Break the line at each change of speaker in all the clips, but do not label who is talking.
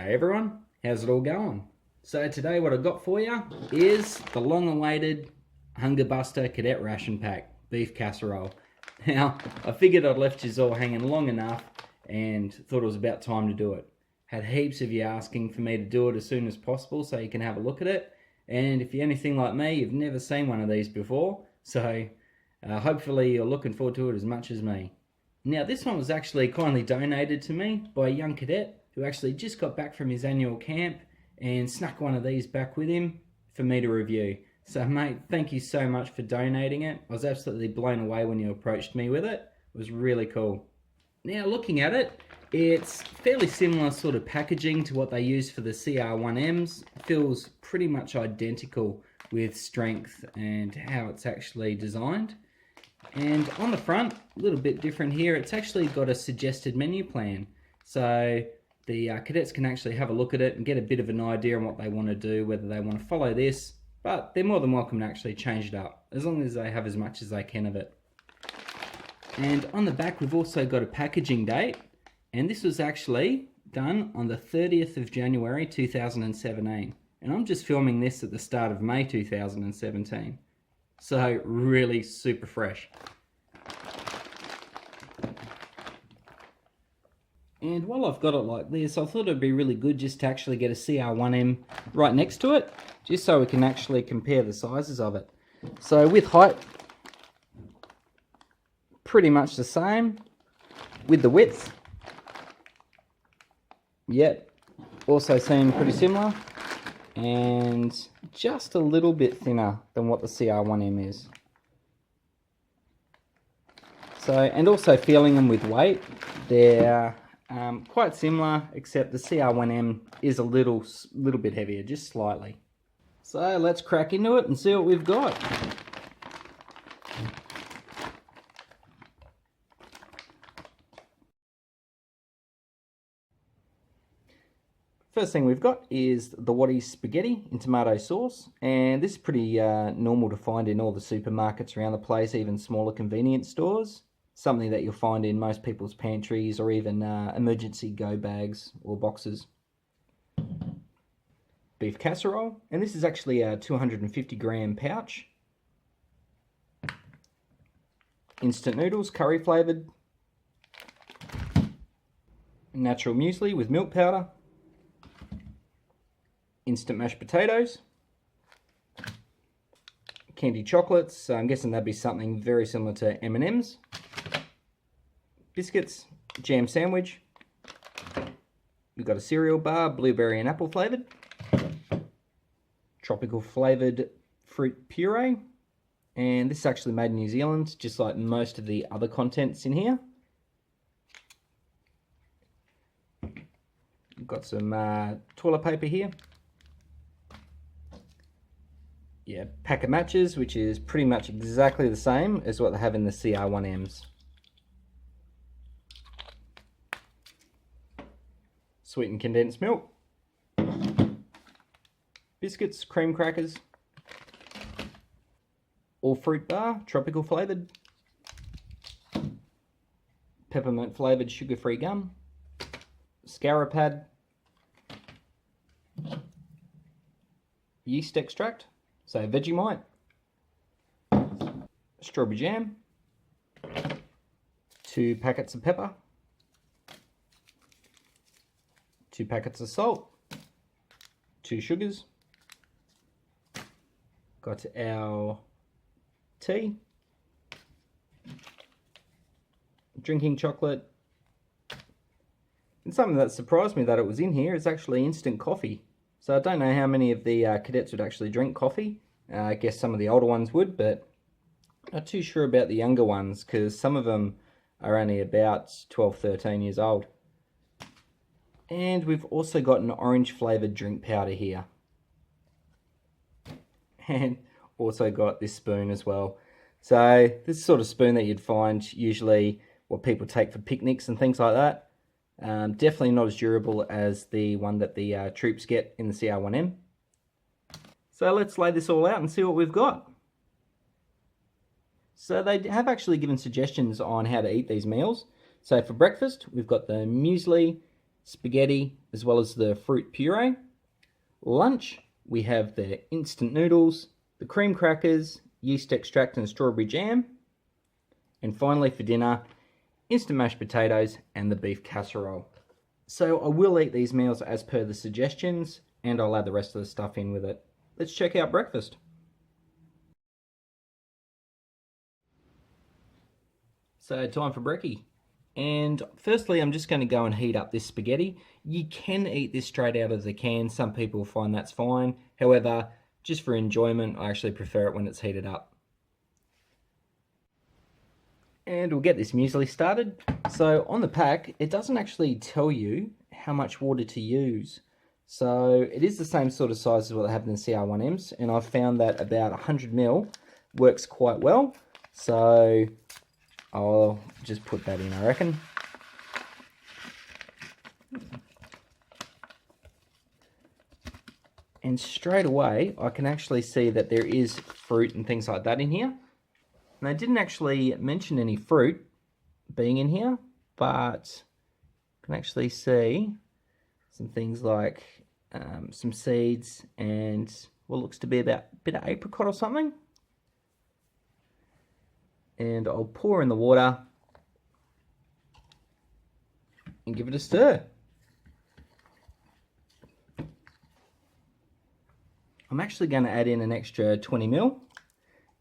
G'day everyone, how's it all going? So today what I've got for you is the long-awaited Hunger Buster Cadet Ration Pack Beef Casserole. Now, I figured I'd left you all hanging long enough and thought it was about time to do it. Had heaps of you asking for me to do it as soon as possible so you can have a look at it. And if you're anything like me, you've never seen one of these before, so hopefully you're looking forward to it as much as me. Now this one was actually kindly donated to me by a young cadet who actually just got back from his annual camp and snuck one of these back with him for me to review. So mate, thank you so much for donating it. I was absolutely blown away when you approached me with it. It was really cool. Now looking at it, it's fairly similar sort of packaging to what they use for the CR1Ms. It feels pretty much identical with strength and how it's actually designed. And on the front, a little bit different here, it's actually got a suggested menu plan. So the cadets can actually have a look at it and get a bit of an idea on what they want to do, whether they want to follow this, but they're more than welcome to actually change it up, as long as they have as much as they can of it. And on the back, we've also got a packaging date, and this was actually done on the 30th of January 2017. And I'm just filming this at the start of May 2017. So really super fresh. And while I've got it like this, I thought it'd be really good just to actually get a CR1M right next to it, just so we can actually compare the sizes of it. So with height, pretty much the same. With the width, yep, also seem pretty similar. And just a little bit thinner than what the CR1M is. So, and also feeling them with weight, they're quite similar, except the CR1M is a little bit heavier, just slightly. So let's crack into it and see what we've got. First thing we've got is the Waddy spaghetti in tomato sauce, and this is pretty normal to find in all the supermarkets around the place, even smaller convenience stores. Something that you'll find in most people's pantries or even emergency go bags or boxes. Beef casserole, and this is actually a 250 gram pouch. Instant noodles, curry flavoured. Natural muesli with milk powder. Instant mashed potatoes, candy chocolates, so I'm guessing that'd be something very similar to M&M's, biscuits, jam sandwich, we've got a cereal bar, blueberry and apple flavoured, tropical flavoured fruit puree, and this is actually made in New Zealand, just like most of the other contents in here. We've got some toilet paper here. Yeah, pack of matches, which is pretty much exactly the same as what they have in the CR1Ms. Sweetened condensed milk. Biscuits, cream crackers. All fruit bar, tropical flavoured. Peppermint flavoured sugar-free gum. Scour pad. Yeast extract. So Vegemite, strawberry jam, 2 packets of pepper, 2 packets of salt, 2 sugars, got our tea, drinking chocolate, and something that surprised me that it was in here is actually instant coffee. So I don't know how many of the cadets would actually drink coffee. I guess some of the older ones would, but not too sure about the younger ones because some of them are only about 12, 13 years old. And we've also got an orange flavoured drink powder here. And also got this spoon as well. So this sort of spoon that you'd find usually what people take for picnics and things like that. Definitely not as durable as the one that the troops get in the CR1M. So let's lay this all out and see what we've got. So they have actually given suggestions on how to eat these meals. So for breakfast, we've got the muesli, spaghetti, as well as the fruit puree. Lunch, we have the instant noodles, the cream crackers, yeast extract and strawberry jam. And finally for dinner, instant mashed potatoes and the beef casserole. So I will eat these meals as per the suggestions, and I'll add the rest of the stuff in with it. Let's check out breakfast. So time for brekkie. And firstly, I'm just going to go and heat up this spaghetti. You can eat this straight out of the can. Some people find that's fine. However, just for enjoyment, I actually prefer it when it's heated up. And we'll get this muesli started. So on the pack, it doesn't actually tell you how much water to use. So it is the same sort of size as what they have in the CR1Ms, and I've found that about 100 ml works quite well. So I'll just put that in, I reckon. And straight away, I can actually see that there is fruit and things like that in here. And I didn't actually mention any fruit being in here, but I can actually see some things like some seeds and what looks to be about a bit of apricot or something. And I'll pour in the water and give it a stir. I'm actually going to add in an extra 20 ml.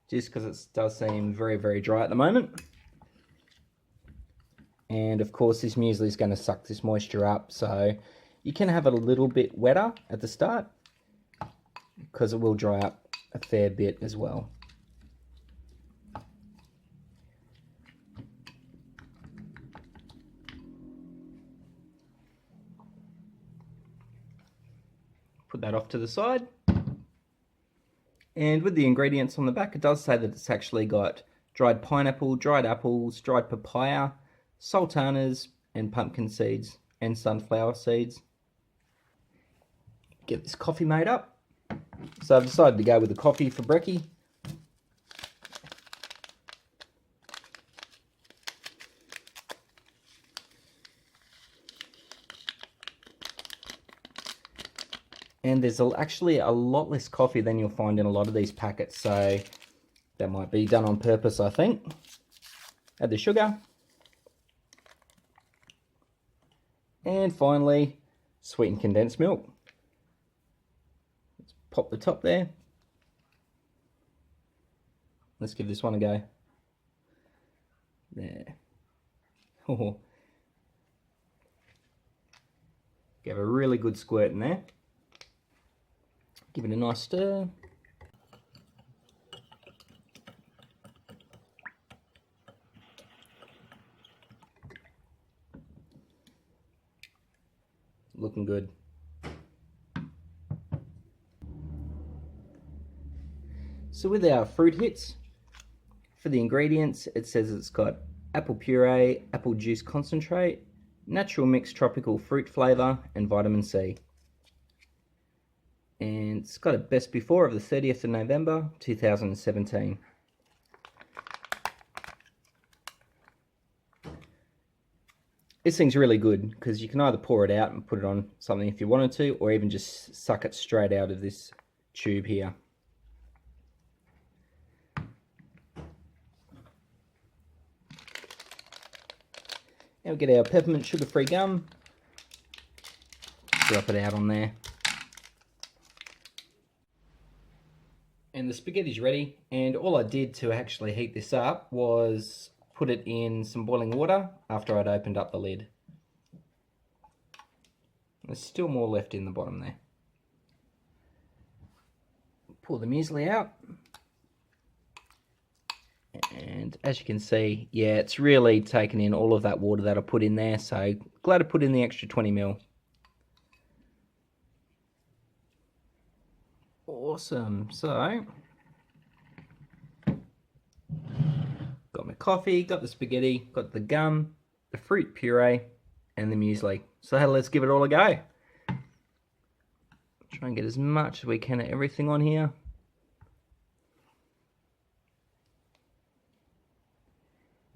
Just because it does seem very, very dry at the moment. And of course this muesli is going to suck this moisture up, so you can have it a little bit wetter at the start because it will dry up a fair bit as well. Put that off to the side. And with the ingredients on the back, it does say that it's actually got dried pineapple, dried apples, dried papaya, sultanas, and pumpkin seeds, and sunflower seeds. Get this coffee made up. So I've decided to go with the coffee for brekkie. And there's actually a lot less coffee than you'll find in a lot of these packets, so that might be done on purpose, I think. Add the sugar. And finally, sweetened condensed milk. Let's pop the top there. Let's give this one a go. There. Oh. Give a really good squirt in there. Give it a nice stir. Looking good. So with our fruit hits, for the ingredients, it says it's got apple puree, apple juice concentrate, natural mixed tropical fruit flavour, and vitamin C. And it's got a best before of the 30th of November 2017. This thing's really good because you can either pour it out and put it on something if you wanted to, or even just suck it straight out of this tube here. Now we get our peppermint sugar-free gum, drop it out on there. And the spaghetti's ready, and all I did to actually heat this up was put it in some boiling water after I'd opened up the lid. There's still more left in the bottom there. Pour the muesli out. And as you can see, yeah, it's really taken in all of that water that I put in there, so glad I put in the extra 20 ml. Awesome. So got my coffee, got the spaghetti, got the gum, the fruit puree, and the muesli. So let's give it all a go. Try and get as much as we can of everything on here.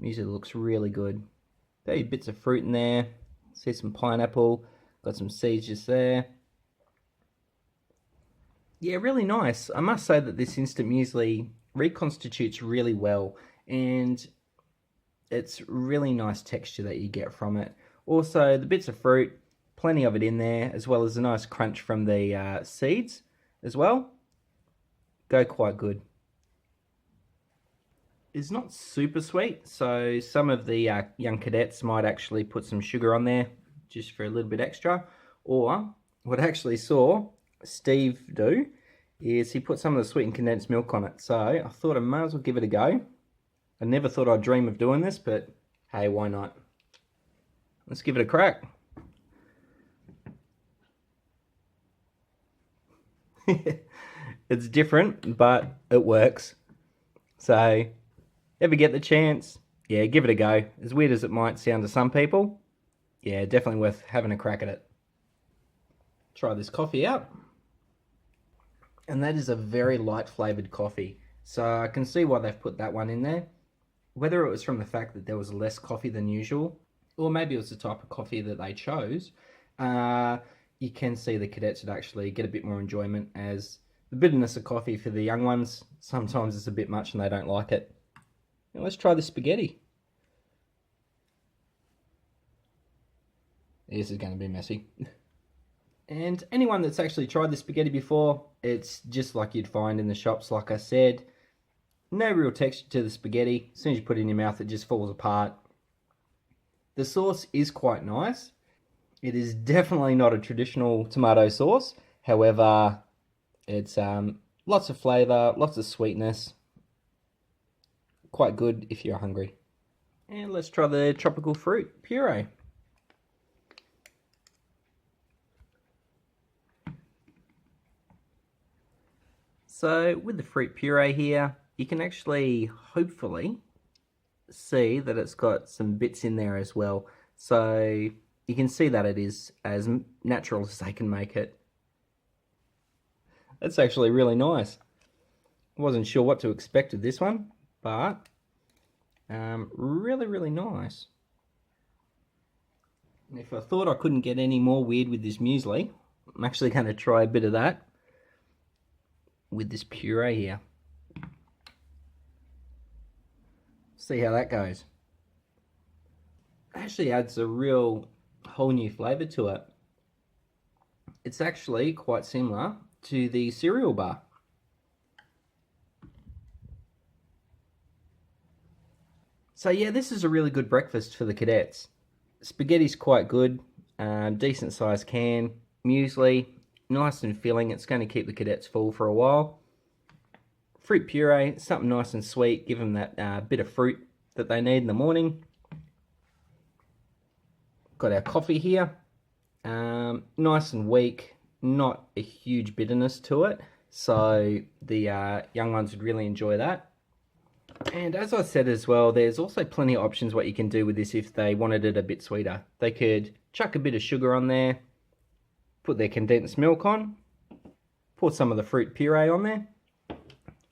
Muesli looks really good. Got bits of fruit in there. See some pineapple. Got some seeds just there. Yeah, really nice. I must say that this instant muesli reconstitutes really well, and it's really nice texture that you get from it. Also, the bits of fruit, plenty of it in there, as well as a nice crunch from the seeds as well. Go quite good. It's not super sweet, so some of the young cadets might actually put some sugar on there just for a little bit extra. Or what I actually saw Steve do is he put some of the sweetened condensed milk on it. So I thought I may as well give it a go. I never thought I'd dream of doing this, but hey, why not? Let's give it a crack. It's different, but it works. So, ever get the chance, yeah, give it a go. As weird as it might sound to some people, yeah, definitely worth having a crack at it. Try this coffee out. And that is a very light flavoured coffee. So I can see why they've put that one in there. Whether it was from the fact that there was less coffee than usual, or maybe it was the type of coffee that they chose, you can see the cadets would actually get a bit more enjoyment, as the bitterness of coffee for the young ones, sometimes it's a bit much and they don't like it. Now let's try the spaghetti. This is going to be messy. And anyone that's actually tried the spaghetti before, it's just like you'd find in the shops, like I said. No real texture to the spaghetti. As soon as you put it in your mouth, it just falls apart. The sauce is quite nice. It is definitely not a traditional tomato sauce. However, it's lots of flavour, lots of sweetness. Quite good if you're hungry. And let's try the tropical fruit puree. So with the fruit puree here, you can actually hopefully see that it's got some bits in there as well. So you can see that it is as natural as they can make it. That's actually really nice. I wasn't sure what to expect with this one, but really, really nice. And if I thought I couldn't get any more weird with this muesli, I'm actually going to try a bit of that with this puree here. See how that goes. It actually adds a real whole new flavour to it. It's actually quite similar to the cereal bar. So yeah, this is a really good breakfast for the cadets. Spaghetti's quite good, decent sized can, muesli, nice and filling. It's going to keep the cadets full for a while. Fruit puree, something nice and sweet, give them that bit of fruit that they need in the morning. Got our coffee here, nice and weak, not a huge bitterness to it, so the young ones would really enjoy that. And as I said as well, there's also plenty of options what you can do with this if they wanted it a bit sweeter. They could chuck a bit of sugar on there, put their condensed milk on, pour some of the fruit puree on there,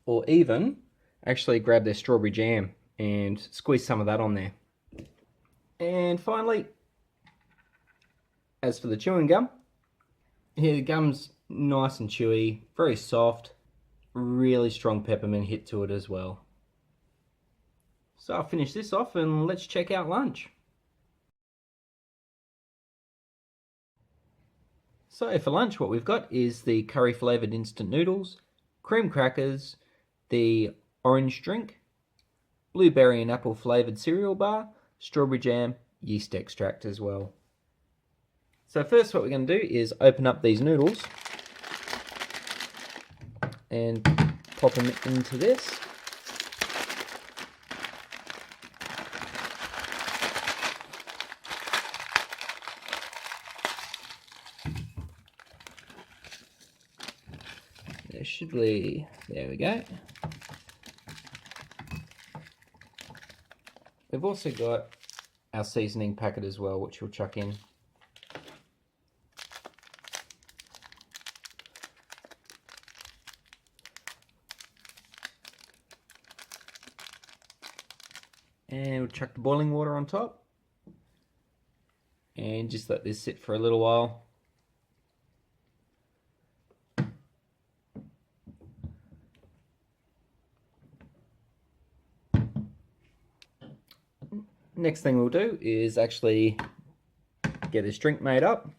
or even actually grab their strawberry jam and squeeze some of that on there. And finally, as for the chewing gum, here the gum's nice and chewy, very soft, really strong peppermint hit to it as well. So I'll finish this off and let's check out lunch. So for lunch what we've got is the curry flavoured instant noodles, cream crackers, the orange drink, blueberry and apple flavoured cereal bar, strawberry jam, yeast extract as well. So first what we're going to do is open up these noodles and pop them into this. There should be, there we go. We've also got our seasoning packet as well, which we'll chuck in. And we'll chuck the boiling water on top. And and just let this sit for a little while. Next thing we'll do is actually get this drink made up.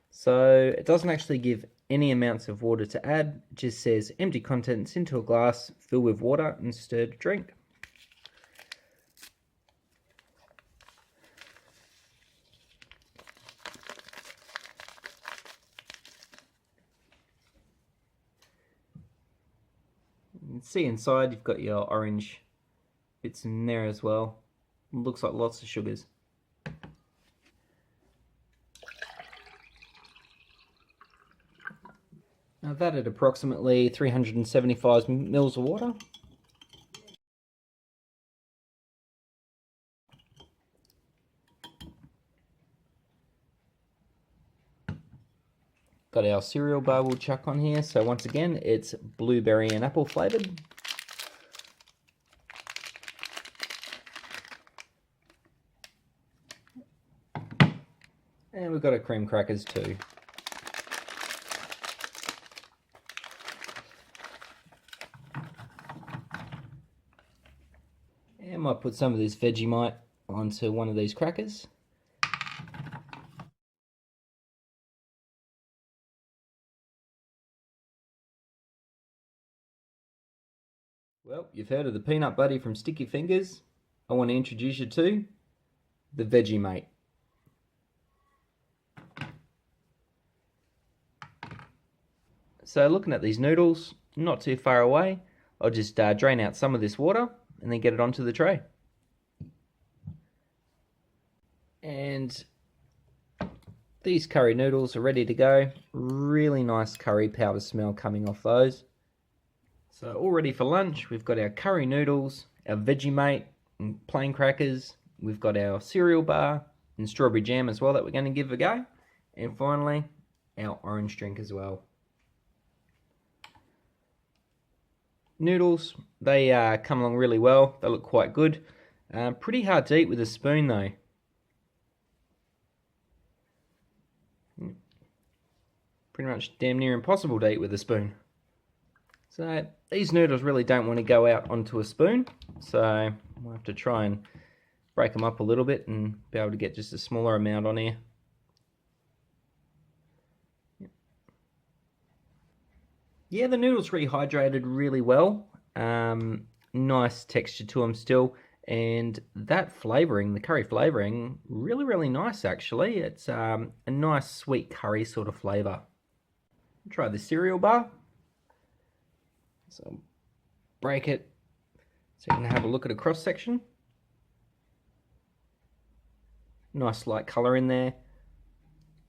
So it doesn't actually give any amounts of water to add, it just says empty contents into a glass, fill with water and stir to drink. You can see inside you've got your orange bits in there as well. It looks like lots of sugars. I've added approximately 375 mils of water. Got our cereal bar we'll chuck on here. So once again, it's blueberry and apple flavoured. And we've got our cream crackers too. And might put some of this Vegemite onto one of these crackers. Well, you've heard of the peanut buddy from Sticky Fingers. I want to introduce you to the Vegemite. So looking at these noodles, not too far away, I'll just drain out some of this water and then get it onto the tray. And these curry noodles are ready to go. Really nice curry powder smell coming off those. So all ready for lunch. We've got our curry noodles, our Vegemite and plain crackers. We've got our cereal bar and strawberry jam as well that we're going to give a go. And finally, our orange drink as well. Noodles, they come along really well. They look quite good. Pretty hard to eat with a spoon though. Pretty much damn near impossible to eat with a spoon. So these noodles really don't want to go out onto a spoon. So I'll have to try and break them up a little bit and be able to get just a smaller amount on here. Yeah, the noodles rehydrated really well. Nice texture to them still. And that flavouring, the curry flavouring, really nice actually. It's a nice sweet curry sort of flavour. Try the cereal bar. So break it so you can have a look at a cross section. Nice light colour in there.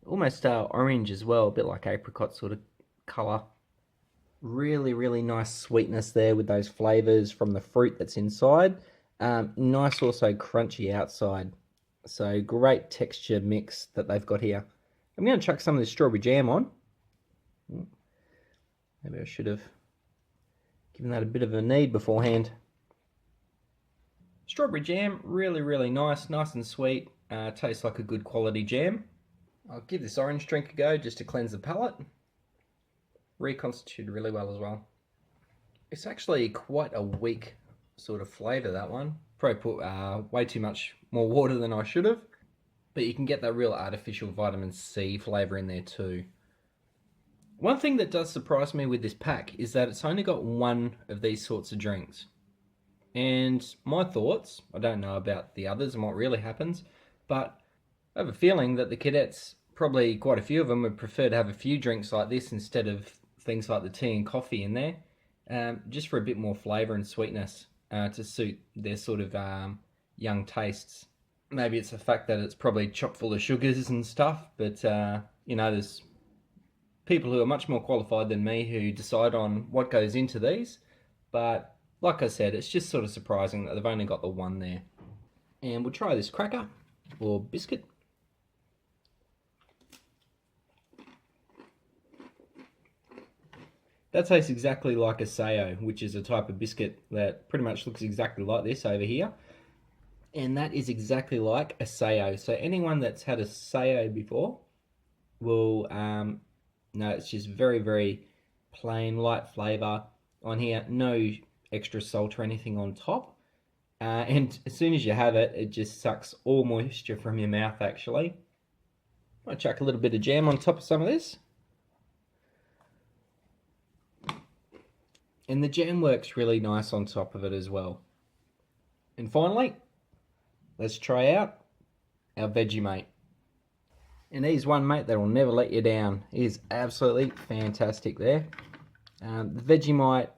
Almost orange as well, a bit like apricot sort of colour. Really nice sweetness there with those flavours from the fruit that's inside. Nice also crunchy outside. So great texture mix that they've got here. I'm going to chuck some of this strawberry jam on. Maybe I should have given that a bit of a knead beforehand. Strawberry jam, really nice and sweet. Tastes like a good quality jam. I'll give this orange drink a go just to cleanse the palate. Reconstituted really well as well. It's actually quite a weak sort of flavour, that one. Probably put way too much more water than I should have. But you can get that real artificial vitamin C flavour in there too. One thing that does surprise me with this pack is that it's only got one of these sorts of drinks. And my thoughts, I don't know about the others and what really happens, but I have a feeling that the cadets, probably quite a few of them, would prefer to have a few drinks like this instead of things like the tea and coffee in there, just for a bit more flavour and sweetness to suit their sort of young tastes. Maybe it's the fact that it's probably chock full of sugars and stuff, but you know, there's people who are much more qualified than me who decide on what goes into these. But like I said, it's just sort of surprising that they've only got the one there. And we'll try this cracker or biscuit. That tastes exactly like a Sayo, which is a type of biscuit that pretty much looks exactly like this over here. And that is exactly like a Sayo. So anyone that's had a Sayo before will know it's just very, very plain, light flavour on here. No extra salt or anything on top. And as soon as you have it, it just sucks all moisture from your mouth, actually. I'll chuck a little bit of jam on top of some of this. And the jam works really nice on top of it as well. And finally, let's try out our Vegemite. And he's one, mate, that will never let you down. He is absolutely fantastic there. The Vegemite,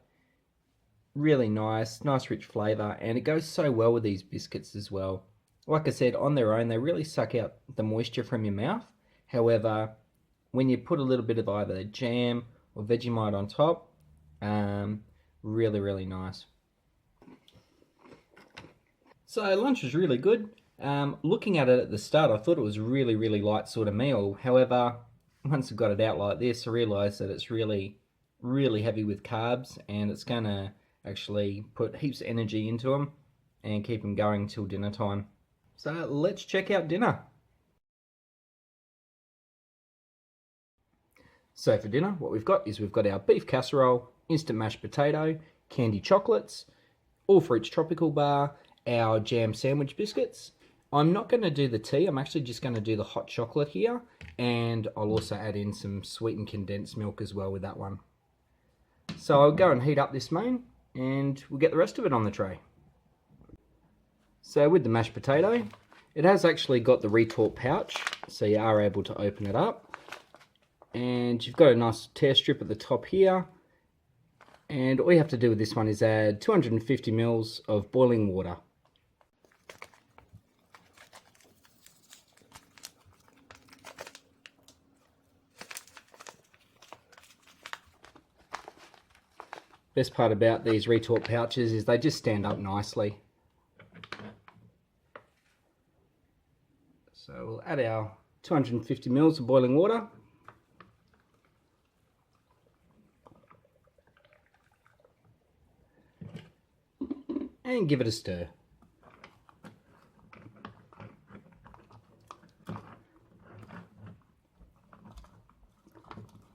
really nice rich flavour, and it goes so well with these biscuits as well. Like I said, on their own, they really suck out the moisture from your mouth. However, when you put a little bit of either jam or Vegemite on top, really, really nice. So lunch was really good. Looking at it at the start, I thought it was really, really light sort of meal. However, once I got it out like this, I realised that it's really, really heavy with carbs, and it's going to actually put heaps of energy into them and keep them going till dinner time. So let's check out dinner. So for dinner, what we've got our beef casserole, instant mashed potato, candy chocolates, all fruits tropical bar, our jam sandwich biscuits. I'm not going to do the tea, I'm actually just going to do the hot chocolate here, and I'll also add in some sweetened condensed milk as well with that one. So I'll go and heat up this main, and we'll get the rest of it on the tray. So with the mashed potato, it has actually got the retort pouch, so you are able to open it up. And you've got a nice tear strip at the top here. And all you have to do with this one is add 250 mils of boiling water. Best part about these retort pouches is they just stand up nicely. So we'll add our 250 mils of boiling water. And give it a stir.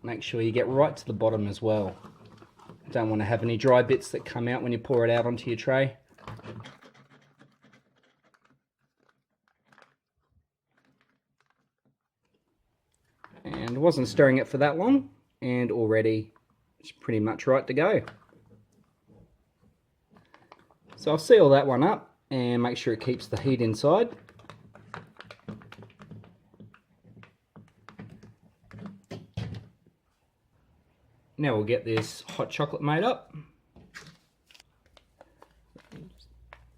Make sure you get right to the bottom as well. Don't want to have any dry bits that come out when you pour it out onto your tray. And wasn't stirring it for that long, and already it's pretty much right to go. So I'll seal that one up and make sure it keeps the heat inside. Now we'll get this hot chocolate made up.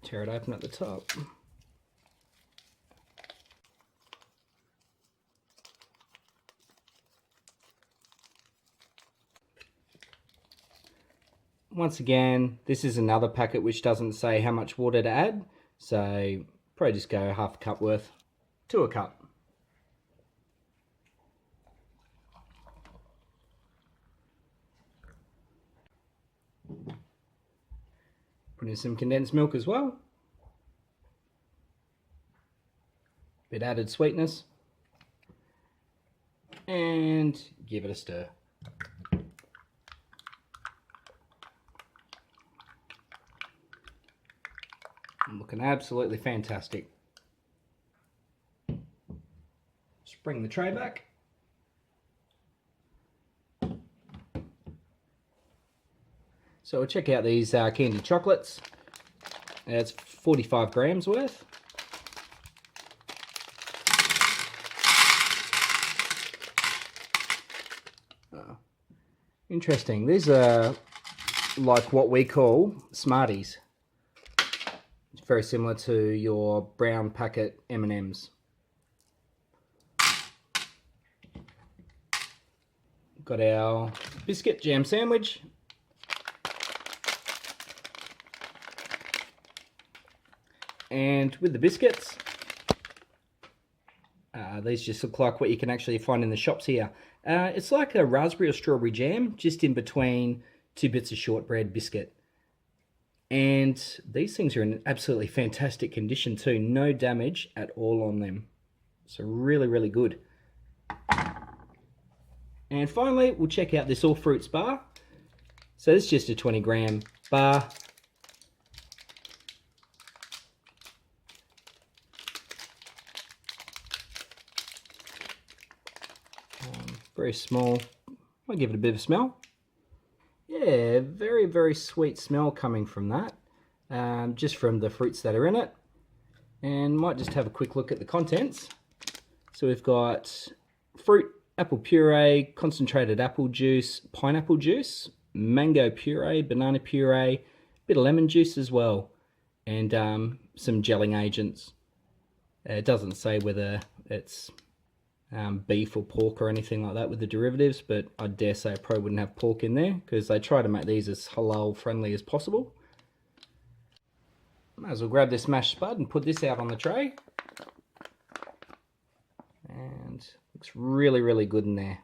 Tear it open at the top. Once again, this is another packet which doesn't say how much water to add, so probably just go half a cup worth to a cup. Put in some condensed milk as well. Bit added sweetness. And give it a stir. Looking absolutely fantastic. Just bring the tray back. So we'll check out these candy chocolates. It's 45 grams worth. Interesting. These are like what we call Smarties. It's very similar to your brown packet M&Ms. Got our biscuit jam sandwich. And with the biscuits, these just look like what you can actually find in the shops here. It's like a raspberry or strawberry jam, just in between two bits of shortbread biscuit. And these things are in absolutely fantastic condition too. No damage at all on them. So really, really good. And finally, we'll check out this all fruits bar. So this is just a 20 gram bar. Very small. I'll give it a bit of a smell. Yeah, very, very sweet smell coming from that. Just from the fruits that are in it. And might just have a quick look at the contents. So we've got fruit, apple puree, concentrated apple juice, pineapple juice, mango puree, banana puree, bit of lemon juice as well, and some gelling agents. It doesn't say whether it's beef or pork or anything like that with the derivatives, but I dare say I probably wouldn't have pork in there because they try to make these as halal friendly as possible. Might as well grab this mashed spud and put this out on the tray. And looks really, really good in there.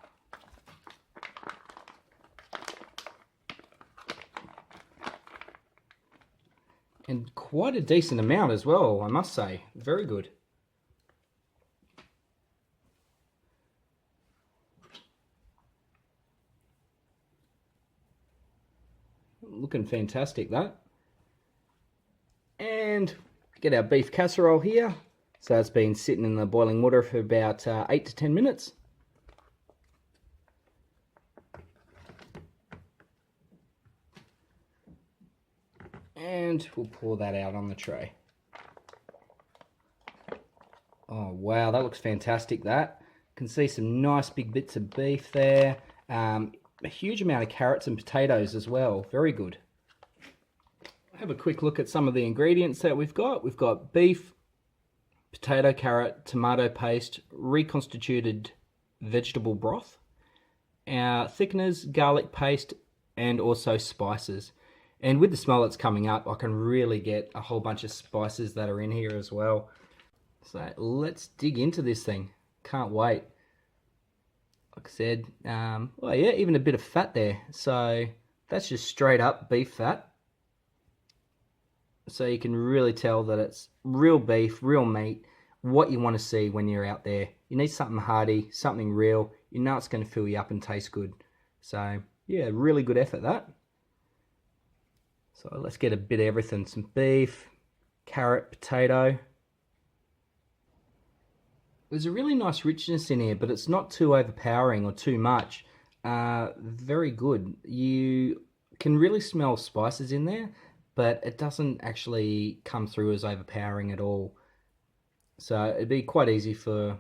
And quite a decent amount as well, I must say. Very good. Looking fantastic, that. And get our beef casserole here. So it's been sitting in the boiling water for about 8 to 10 minutes. And we'll pour that out on the tray. Oh wow, that looks fantastic, that. Can see some nice big bits of beef there. A huge amount of carrots and potatoes as well. Very good. Have a quick look at some of the ingredients that we've got. We've got beef, potato, carrot, tomato paste, reconstituted vegetable broth, our thickeners, garlic paste, and also spices. And with the smell that's coming up, I can really get a whole bunch of spices that are in here as well. So let's dig into this thing. Can't wait. Like I said, well, yeah, even a bit of fat there. So that's just straight up beef fat. So you can really tell that it's real beef, real meat, what you want to see when you're out there. You need something hearty, something real. You know it's going to fill you up and taste good. So yeah, really good effort, that. So let's get a bit of everything. Some beef, carrot, potato. There's a really nice richness in here, but it's not too overpowering or too much. Very good. You can really smell spices in there, but it doesn't actually come through as overpowering at all. So it'd be quite easy for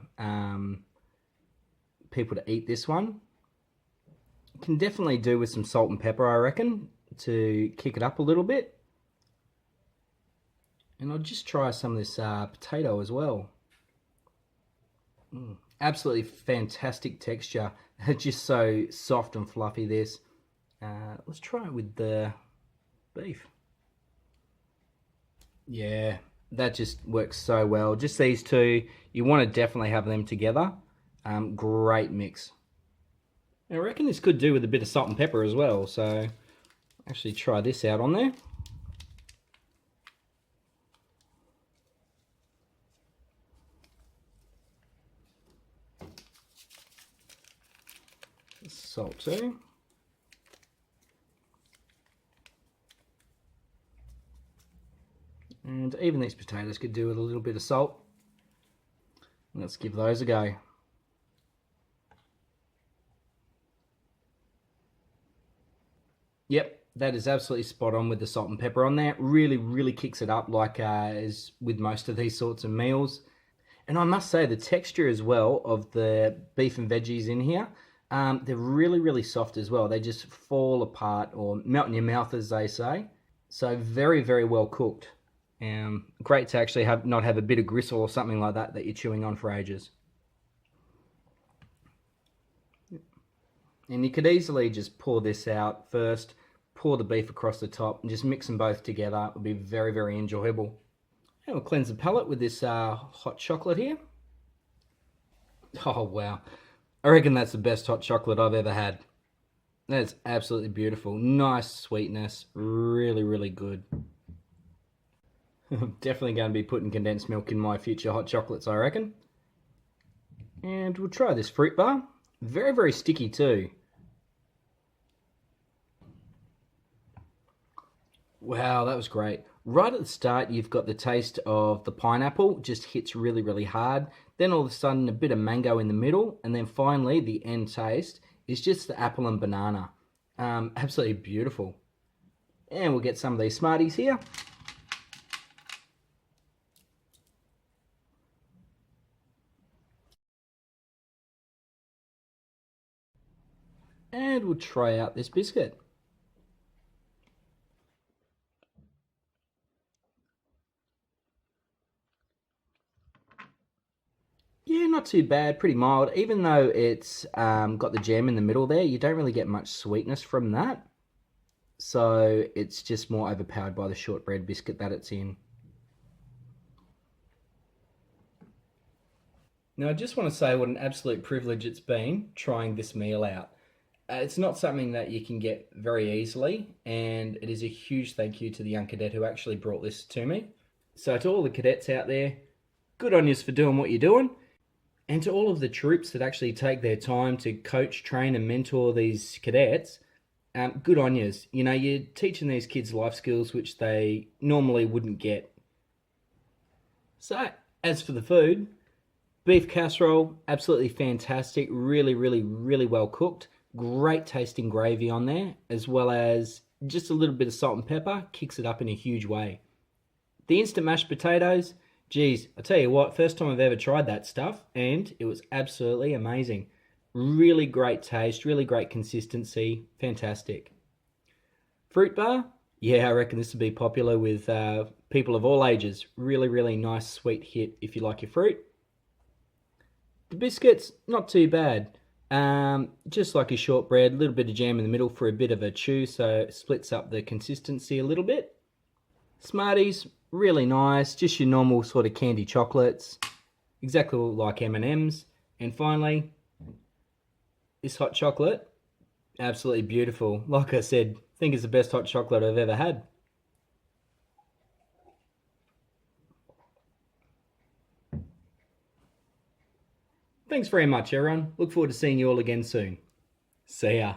people to eat this one. Can definitely do with some salt and pepper, I reckon, to kick it up a little bit. And I'll just try some of this potato as well. Absolutely fantastic texture. It's just so soft and fluffy, this. Let's try it with the beef. Yeah, that just works so well. Just these two, you want to definitely have them together. Great mix. And I reckon this could do with a bit of salt and pepper as well. So actually try this out on there. Salt too. And even these potatoes could do with a little bit of salt. Let's give those a go. Yep, that is absolutely spot on with the salt and pepper on there. Really, really kicks it up like as with most of these sorts of meals. And I must say the texture as well of the beef and veggies in here, they're really, really soft as well. They just fall apart or melt in your mouth, as they say. So very, very well cooked. Great to actually not have a bit of gristle or something like that you're chewing on for ages. And you could easily just pour this out first, pour the beef across the top, and just mix them both together. It would be very, very enjoyable. And we'll cleanse the palate with this hot chocolate here. Oh, wow. I reckon that's the best hot chocolate I've ever had. That's absolutely beautiful. Nice sweetness. Really, really good. I'm definitely going to be putting condensed milk in my future hot chocolates, I reckon. And we'll try this fruit bar. Very, very sticky too. Wow, that was great. Right at the start, you've got the taste of the pineapple, just hits really, really hard. Then all of a sudden, a bit of mango in the middle. And then finally, the end taste is just the apple and banana. Absolutely beautiful. And we'll get some of these Smarties here. And we'll try out this biscuit. Yeah, not too bad, pretty mild. Even though it's got the jam in the middle there, you don't really get much sweetness from that. So it's just more overpowered by the shortbread biscuit that it's in. Now, I just want to say what an absolute privilege it's been trying this meal out. It's not something that you can get very easily, and it is a huge thank you to the young cadet who actually brought this to me. So to all the cadets out there, good on yous for doing what you're doing. And to all of the troops that actually take their time to coach, train and mentor these cadets, good on yous. You know, you're teaching these kids life skills which they normally wouldn't get. So, as for the food, beef casserole, absolutely fantastic, really, really, really well cooked. Great tasting gravy on there, as well as just a little bit of salt and pepper, kicks it up in a huge way. The instant mashed potatoes, geez, I tell you what, first time I've ever tried that stuff, and it was absolutely amazing. Really great taste, really great consistency, fantastic. Fruit bar, yeah, I reckon this would be popular with people of all ages. Really, really nice sweet hit if you like your fruit. The biscuits, not too bad. Just like your shortbread, a little bit of jam in the middle for a bit of a chew, so it splits up the consistency a little bit. Smarties, really nice, just your normal sort of candy chocolates, exactly like M&Ms. And finally, this hot chocolate, absolutely beautiful. Like I said, I think it's the best hot chocolate I've ever had. Thanks very much, everyone. Look forward to seeing you all again soon. See ya.